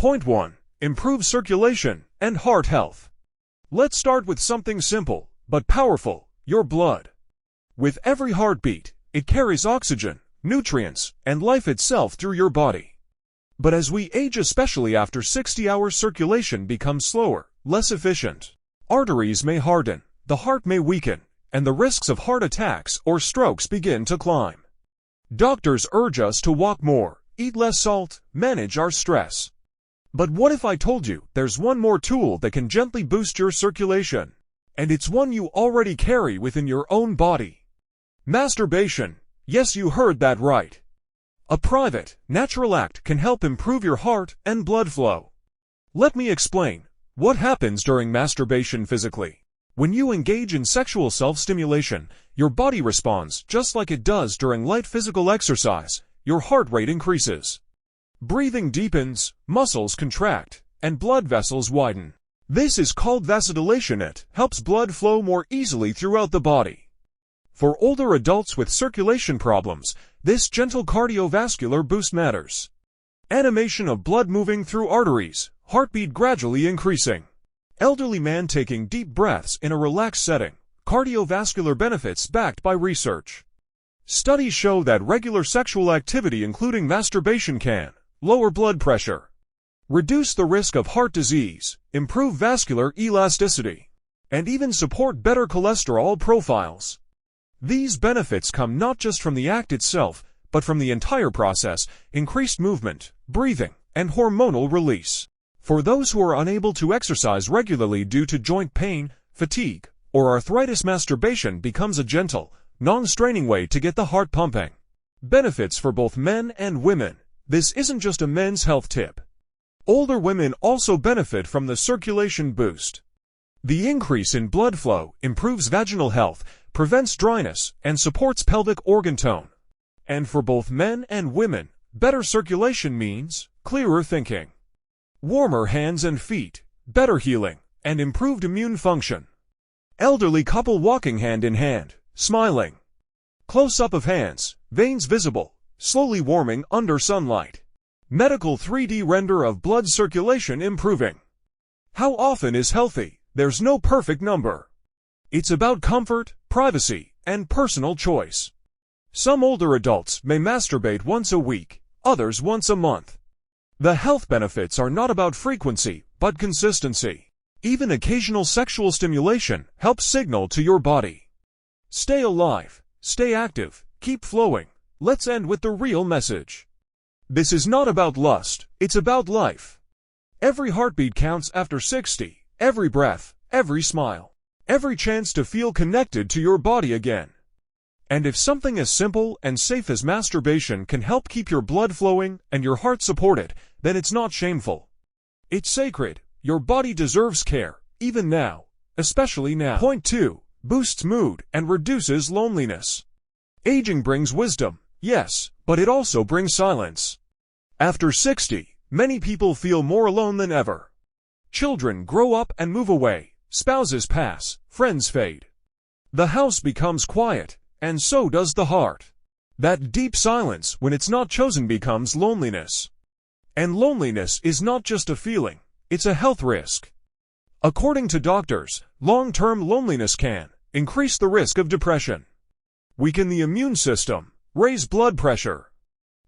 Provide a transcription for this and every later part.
Point 1. Improve circulation and heart health. Let's start with something simple, but powerful, your blood. With every heartbeat, it carries oxygen, nutrients, and life itself through your body. But as we age, especially after 60 hours, circulation becomes slower, less efficient. Arteries may harden, the heart may weaken, and the risks of heart attacks or strokes begin to climb. Doctors urge us to walk more, eat less salt, manage our stress. But what if I told you there's one more tool that can gently boost your circulation? And it's one you already carry within your own body. Masturbation. Yes, you heard that right. A private, natural act can help improve your heart and blood flow. Let me explain. What happens during masturbation physically? When you engage in sexual self-stimulation, your body responds just like it does during light physical exercise. Your heart rate increases. Breathing deepens, muscles contract, and blood vessels widen. This is called vasodilation. It helps blood flow more easily throughout the body. For older adults with circulation problems, this gentle cardiovascular boost matters. Animation of blood moving through arteries, heartbeat gradually increasing. Elderly man taking deep breaths in a relaxed setting, cardiovascular benefits backed by research. Studies show that regular sexual activity including masturbation can lower blood pressure, reduce the risk of heart disease, improve vascular elasticity, and even support better cholesterol profiles. These benefits come not just from the act itself, but from the entire process, increased movement, breathing, and hormonal release. For those who are unable to exercise regularly due to joint pain, fatigue, or arthritis, masturbation becomes a gentle, non-straining way to get the heart pumping. Benefits for both men and women. This isn't just a men's health tip. Older women also benefit from the circulation boost. The increase in blood flow improves vaginal health, prevents dryness, and supports pelvic organ tone. And for both men and women, better circulation means clearer thinking, warmer hands and feet, better healing, and improved immune function. Elderly couple walking hand in hand, smiling. Close-up of hands, veins visible, slowly warming under sunlight. Medical 3D render of blood circulation improving. How often is healthy? There's no perfect number. It's about comfort, privacy, and personal choice. Some older adults may masturbate once a week, others once a month. The health benefits are not about frequency, but consistency. Even occasional sexual stimulation helps signal to your body. Stay alive, stay active, keep flowing. Let's end with the real message. This is not about lust, it's about life. Every heartbeat counts after 60, every breath, every smile, every chance to feel connected to your body again. And if something as simple and safe as masturbation can help keep your blood flowing and your heart supported, then it's not shameful. It's sacred. Your body deserves care, even now, especially now. Point 2. Boosts mood and reduces loneliness. Aging brings wisdom, yes, but it also brings silence. After 60, many people feel more alone than ever. Children grow up and move away, spouses pass, friends fade. The house becomes quiet, and so does the heart. That deep silence when it's not chosen becomes loneliness. And loneliness is not just a feeling, it's a health risk. According to doctors, long-term loneliness can increase the risk of depression, weaken the immune system, raise blood pressure,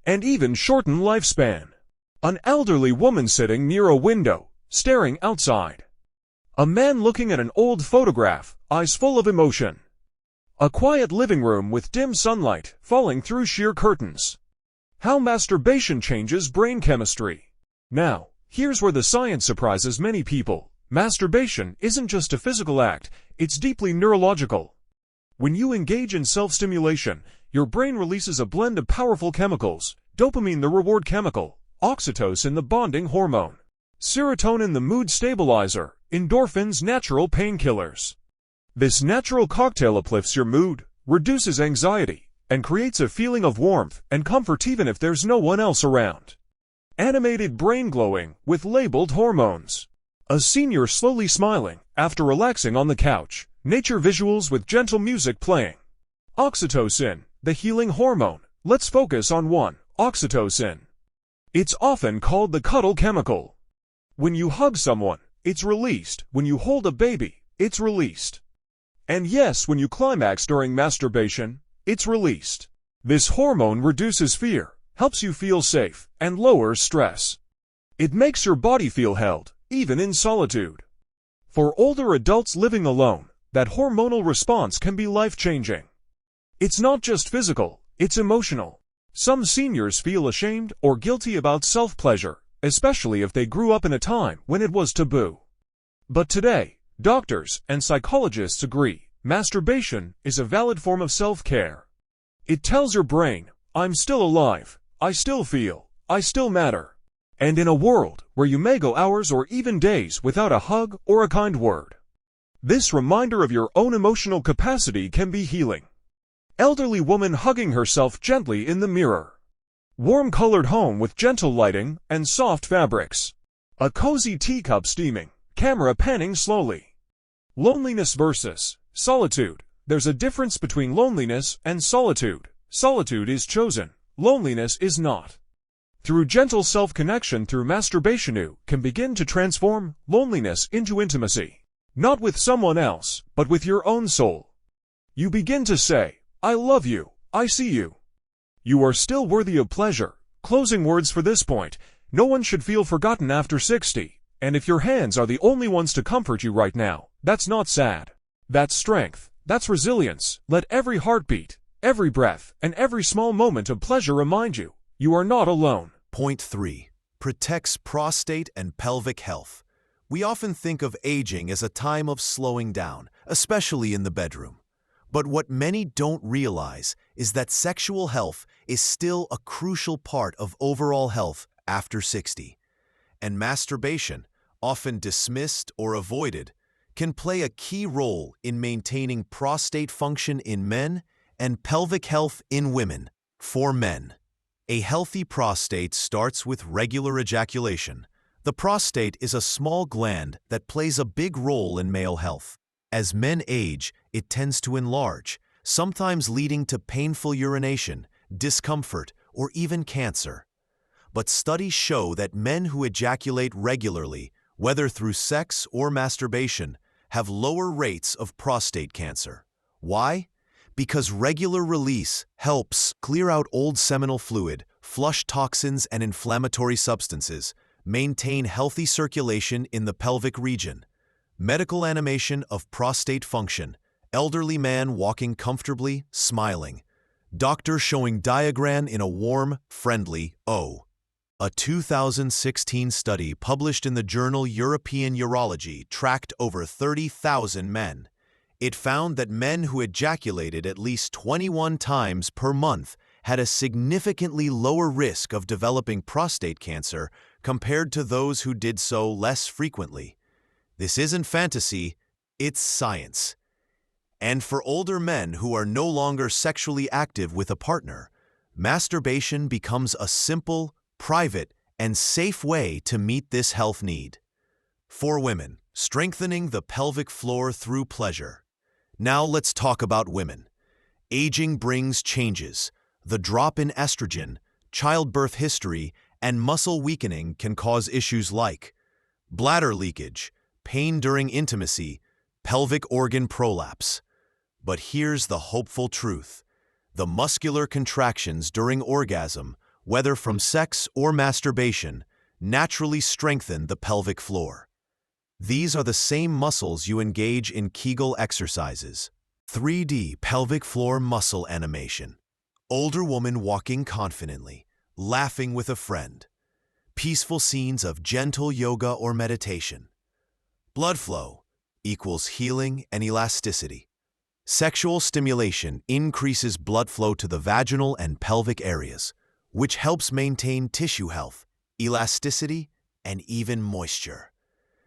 and even shorten lifespan. An elderly woman sitting near a window, staring outside. A man looking at an old photograph, eyes full of emotion. A quiet living room with dim sunlight falling through sheer curtains. How masturbation changes brain chemistry. Now, here's where the science surprises many people. Masturbation isn't just a physical act, it's deeply neurological. When you engage in self-stimulation, your brain releases a blend of powerful chemicals: dopamine, the reward chemical; oxytocin, the bonding hormone; serotonin, the mood stabilizer; endorphins, natural painkillers. This natural cocktail uplifts your mood, reduces anxiety, and creates a feeling of warmth and comfort even if there's no one else around. Animated brain glowing with labeled hormones. A senior slowly smiling after relaxing on the couch. Nature visuals with gentle music playing. Oxytocin, the healing hormone. Let's focus on one, oxytocin. It's often called the cuddle chemical. When you hug someone, it's released. When you hold a baby, it's released. And yes, when you climax during masturbation, it's released. This hormone reduces fear, helps you feel safe, and lowers stress. It makes your body feel held, even in solitude. For older adults living alone, that hormonal response can be life-changing. It's not just physical, it's emotional. Some seniors feel ashamed or guilty about self-pleasure, especially if they grew up in a time when it was taboo. But today, doctors and psychologists agree, masturbation is a valid form of self-care. It tells your brain, I'm still alive, I still feel, I still matter. And in a world where you may go hours or even days without a hug or a kind word, this reminder of your own emotional capacity can be healing. Elderly woman hugging herself gently in the mirror. Warm-colored home with gentle lighting and soft fabrics. A cozy teacup steaming, camera panning slowly. Loneliness versus solitude. There's a difference between loneliness and solitude. Solitude is chosen, loneliness is not. Through gentle self-connection through masturbation, you can begin to transform loneliness into intimacy. Not with someone else, but with your own soul. You begin to say, I love you, I see you. You are still worthy of pleasure. Closing words for this point, no one should feel forgotten after 60, and if your hands are the only ones to comfort you right now, that's not sad. That's strength, that's resilience. Let every heartbeat, every breath, and every small moment of pleasure remind you, you are not alone. Point 3. Protects prostate and pelvic health. We often think of aging as a time of slowing down, especially in the bedroom. But what many don't realize is that sexual health is still a crucial part of overall health after 60. And masturbation, often dismissed or avoided, can play a key role in maintaining prostate function in men and pelvic health in women. For men, a healthy prostate starts with regular ejaculation. The prostate is a small gland that plays a big role in male health. As men age, it tends to enlarge, sometimes leading to painful urination, discomfort, or even cancer. But studies show that men who ejaculate regularly, whether through sex or masturbation, have lower rates of prostate cancer. Why? Because regular release helps clear out old seminal fluid, flush toxins and inflammatory substances, maintain healthy circulation in the pelvic region. Medical animation of prostate function. Elderly man walking comfortably, smiling. Doctor showing diagram in a warm, friendly O. A 2016 study published in the journal European Urology tracked over 30,000 men. It found that men who ejaculated at least 21 times per month had a significantly lower risk of developing prostate cancer compared to those who did so less frequently. This isn't fantasy, it's science. And for older men who are no longer sexually active with a partner, masturbation becomes a simple, private, and safe way to meet this health need. For women, strengthening the pelvic floor through pleasure. Now let's talk about women. Aging brings changes. The drop in estrogen, childbirth history, and muscle weakening can cause issues like bladder leakage, pain during intimacy, pelvic organ prolapse. But here's the hopeful truth. The muscular contractions during orgasm, whether from sex or masturbation, naturally strengthen the pelvic floor. These are the same muscles you engage in Kegel exercises. 3D pelvic floor muscle animation. Older woman walking confidently, laughing with a friend. Peaceful scenes of gentle yoga or meditation. Blood flow equals healing and elasticity. Sexual stimulation increases blood flow to the vaginal and pelvic areas, which helps maintain tissue health, elasticity, and even moisture.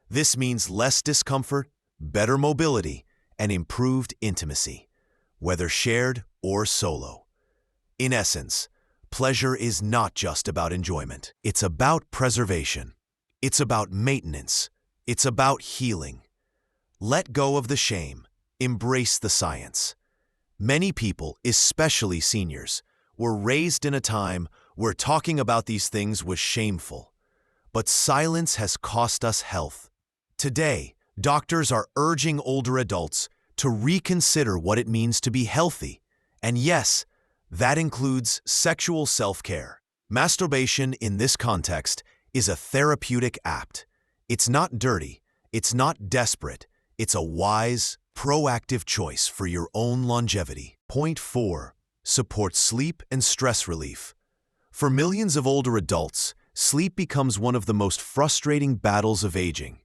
This means less discomfort, better mobility, and improved intimacy, whether shared or solo. In essence, pleasure is not just about enjoyment. It's about preservation. It's about maintenance. It's about healing. Let go of the shame. Embrace the science. Many people, especially seniors, were raised in a time where talking about these things was shameful. but silence has cost us health. Today, doctors are urging older adults to reconsider what it means to be healthy. And yes, that includes sexual self-care. Masturbation in this context is a therapeutic act. It's not dirty, it's not desperate, it's a wise, proactive choice for your own longevity. Point 4. Support sleep and stress relief. For millions of older adults, sleep becomes one of the most frustrating battles of aging.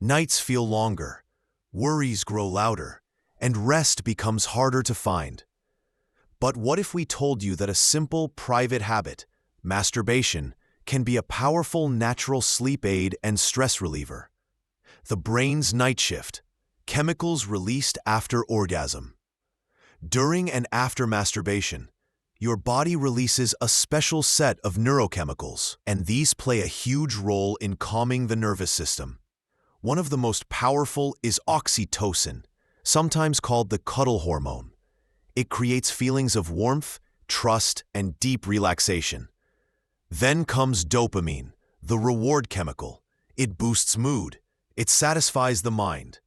Nights feel longer, worries grow louder, and rest becomes harder to find. But what if we told you that a simple, private habit, masturbation, can be a powerful natural sleep aid and stress reliever? The brain's night shift, chemicals released after orgasm. During and after masturbation, your body releases a special set of neurochemicals, and these play a huge role in calming the nervous system. One of the most powerful is oxytocin, sometimes called the cuddle hormone. It creates feelings of warmth, trust, and deep relaxation. Then comes dopamine, the reward chemical. It boosts mood. It satisfies the mind.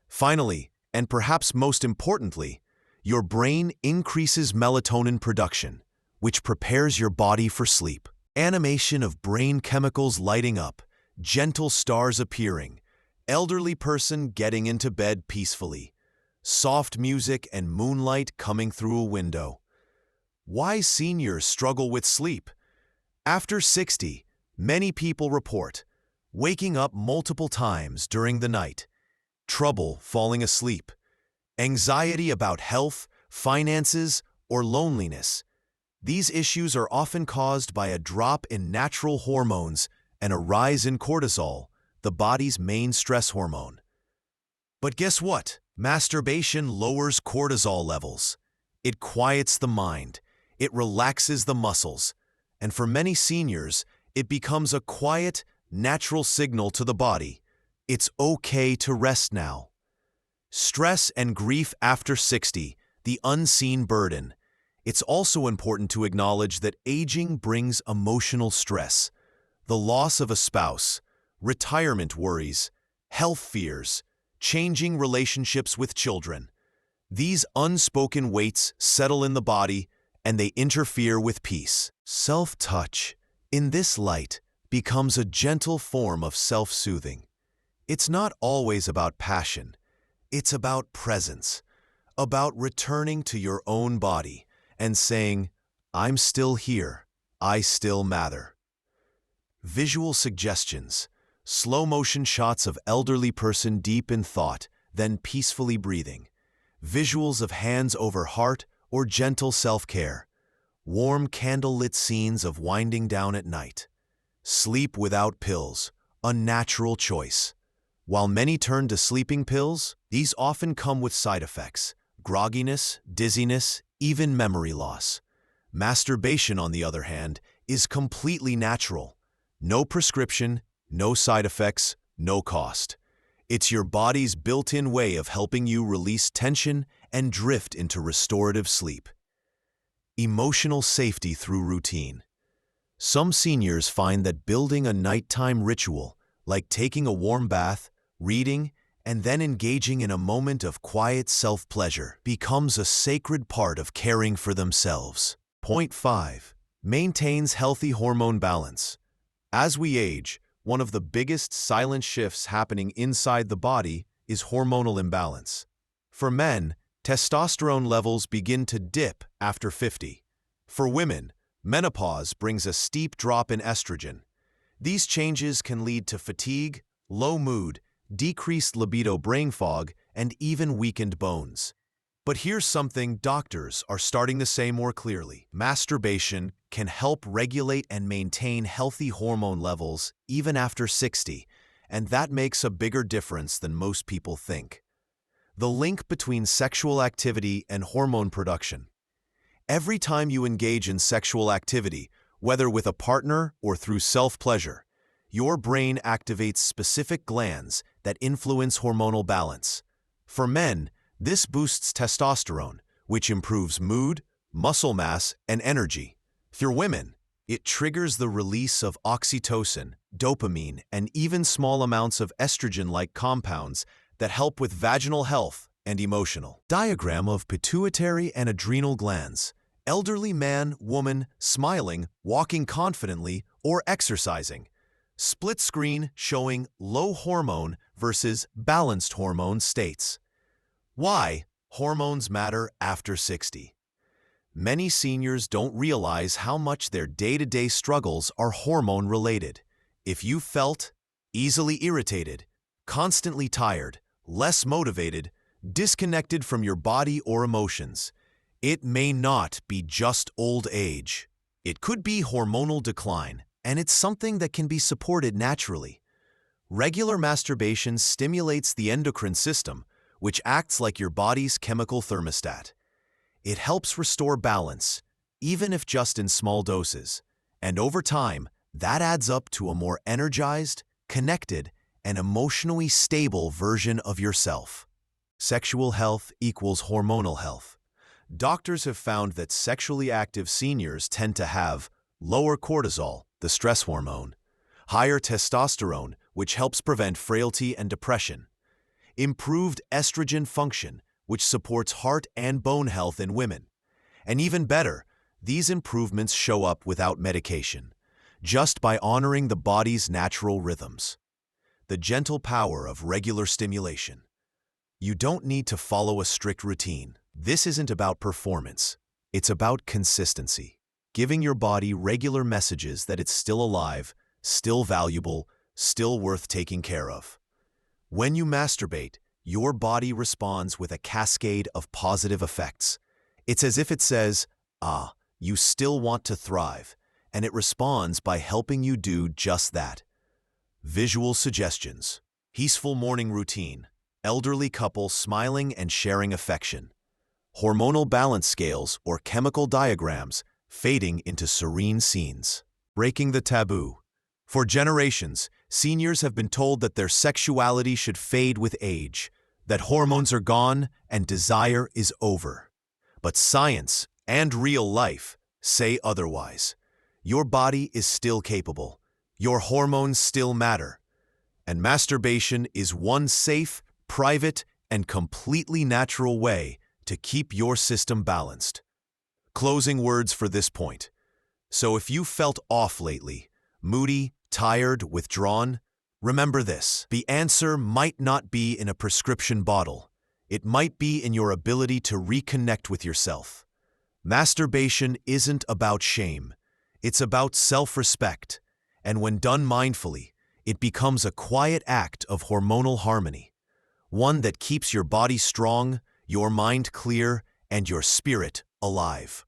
Finally, and perhaps most importantly, your brain increases melatonin production, which prepares your body for sleep. Animation of brain chemicals lighting up, gentle stars appearing, elderly person getting into bed peacefully, soft music and moonlight coming through a window. Why seniors struggle with sleep? After 60, many people report waking up multiple times during the night, trouble falling asleep, anxiety about health, finances, or loneliness. These issues are often caused by a drop in natural hormones and a rise in cortisol, the body's main stress hormone. But guess what? Masturbation lowers cortisol levels. It quiets the mind. It relaxes the muscles. And for many seniors, it becomes a quiet, natural signal to the body. It's okay to rest now. Stress and grief after 60, the unseen burden. It's also important to acknowledge that aging brings emotional stress. The loss of a spouse, retirement worries, health fears, changing relationships with children. These unspoken weights settle in the body and they interfere with peace. Self-touch, in this light, becomes a gentle form of self-soothing. It's not always about passion. It's about presence, about returning to your own body and saying, I'm still here, I still matter. Visual suggestions, slow-motion shots of elderly person deep in thought, then peacefully breathing. Visuals of hands over heart or gentle self-care. Warm candle-lit scenes of winding down at night. Sleep without pills, a natural choice. While many turn to sleeping pills, these often come with side effects, grogginess, dizziness, even memory loss. Masturbation, on the other hand, is completely natural. No prescription, no side effects, no cost. It's your body's built-in way of helping you release tension and drift into restorative sleep. Emotional safety through routine. Some seniors find that building a nighttime ritual, like taking a warm bath, reading, and then engaging in a moment of quiet self-pleasure, becomes a sacred part of caring for themselves. Point 5. Maintains healthy hormone balance. As we age, one of the biggest silent shifts happening inside the body is hormonal imbalance. For men, testosterone levels begin to dip after 50. For women, menopause brings a steep drop in estrogen. These changes can lead to fatigue, low mood, decreased libido, brain fog, and even weakened bones. But here's something doctors are starting to say more clearly. Masturbation can help regulate and maintain healthy hormone levels even after 60, and that makes a bigger difference than most people think. The link between sexual activity and hormone production. Every time you engage in sexual activity, whether with a partner or through self-pleasure, your brain activates specific glands that influence hormonal balance. For men, this boosts testosterone, which improves mood, muscle mass, and energy. For women, it triggers the release of oxytocin, dopamine, and even small amounts of estrogen-like compounds that help with vaginal health and emotional. Diagram of pituitary and adrenal glands. Elderly man, woman, smiling, walking confidently, or exercising. Split screen showing low hormone versus balanced hormone states. Why hormones matter after 60. Many seniors don't realize how much their day-to-day struggles are hormone-related. If you felt easily irritated, constantly tired, less motivated, disconnected from your body or emotions, it may not be just old age. It could be hormonal decline, and it's something that can be supported naturally. Regular masturbation stimulates the endocrine system, which acts like your body's chemical thermostat. It helps restore balance, even if just in small doses, and over time, that adds up to a more energized, connected, and emotionally stable version of yourself. Sexual health equals hormonal health. Doctors have found that sexually active seniors tend to have lower cortisol, the stress hormone, higher testosterone, which helps prevent frailty and depression, improved estrogen function, which supports heart and bone health in women, and even better, these improvements show up without medication, just by honoring the body's natural rhythms. The gentle power of regular stimulation. You don't need to follow a strict routine. This isn't about performance. It's about consistency. Giving your body regular messages that it's still alive, still valuable, still worth taking care of. When you masturbate, your body responds with a cascade of positive effects. It's as if it says, you still want to thrive, and it responds by helping you do just that. Visual suggestions. Peaceful morning routine. Elderly couple smiling and sharing affection. Hormonal balance scales or chemical diagrams fading into serene scenes. Breaking the taboo. For generations, seniors have been told that their sexuality should fade with age, that hormones are gone and desire is over. But science and real life say otherwise. Your body is still capable. Your hormones still matter. And masturbation is one safe, private, and completely natural way to keep your system balanced. Closing words for this point. So if you felt off lately, moody, tired, withdrawn, remember this. The answer might not be in a prescription bottle. It might be in your ability to reconnect with yourself. Masturbation isn't about shame. It's about self-respect. And when done mindfully, it becomes a quiet act of hormonal harmony. One that keeps your body strong, your mind clear, and your spirit alive.